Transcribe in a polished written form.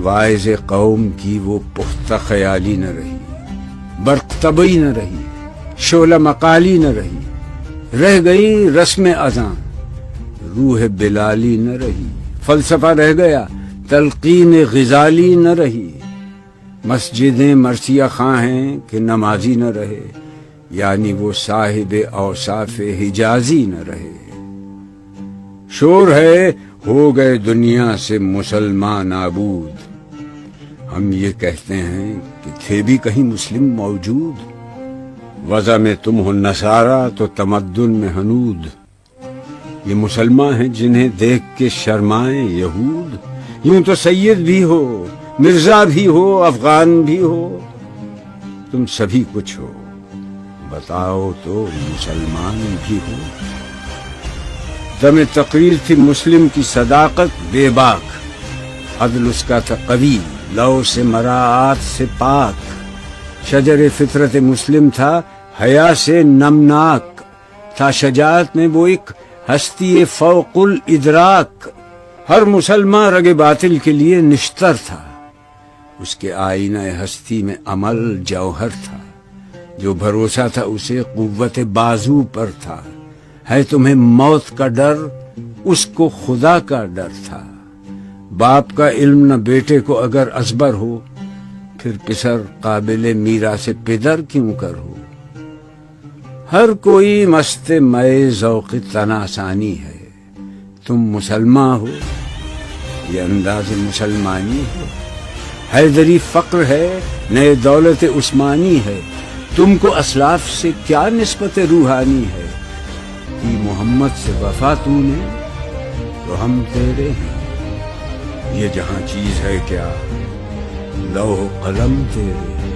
واعظ قوم کی وہ پختہ خیالی نہ رہی، برق طبعی نہ رہی، شعلہ مقالی نہ رہی، رہ گئی رسم اذاں، روح بلالی نہ رہی، فلسفہ رہ گیا، تلقین غزالی نہ رہی، مسجدیں مرثیہ خواں ہیں کہ نمازی نہ رہے، یعنی وہ صاحب اوصاف حجازی نہ رہے۔ شور ہے ہو گئے دنیا سے مسلمان نابود، ہم یہ کہتے ہیں کہ تھے بھی کہیں مسلم موجود، وضع میں تم ہو نصارہ تو تمدن میں ہنود، یہ مسلمان ہیں جنہیں دیکھ کے شرمائیں یہود، یوں تو سید بھی ہو، مرزا بھی ہو، افغان بھی ہو، تم سبھی کچھ ہو، بتاؤ تو مسلمان بھی ہو۔ دم تقریر تھی مسلم کی صداقت بے باک، عدل اس کا تھا قوی، لو سے مراعات سے پاک، شجر فطرت مسلم تھا حیا سے نمناک، تھا شجاعت میں وہ ایک ہستی فوق الادراک، ہر مسلمان رگ باطل کے لیے نشتر تھا، اس کے آئینہ ہستی میں عمل جوہر تھا، جو بھروسہ تھا اسے قوت بازو پر تھا، ہے تمہیں موت کا ڈر، اس کو خدا کا ڈر تھا، باپ کا علم نہ بیٹے کو اگر ازبر ہو، پھر پسر قابل میراث پدر کیوں کر ہو، ہر کوئی مست مئے ذوق تناسانی ہے، تم مسلمان ہو یہ انداز مسلمانی ہے، حیدری فقر ہے نئے دولت عثمانی ہے، تم کو اسلاف سے کیا نسبت روحانی ہے، کہ محمد سے وفا تو نے تو ہم تیرے ہیں، یہ جہاں چیز ہے کیا لوح قلم تیرے ہیں۔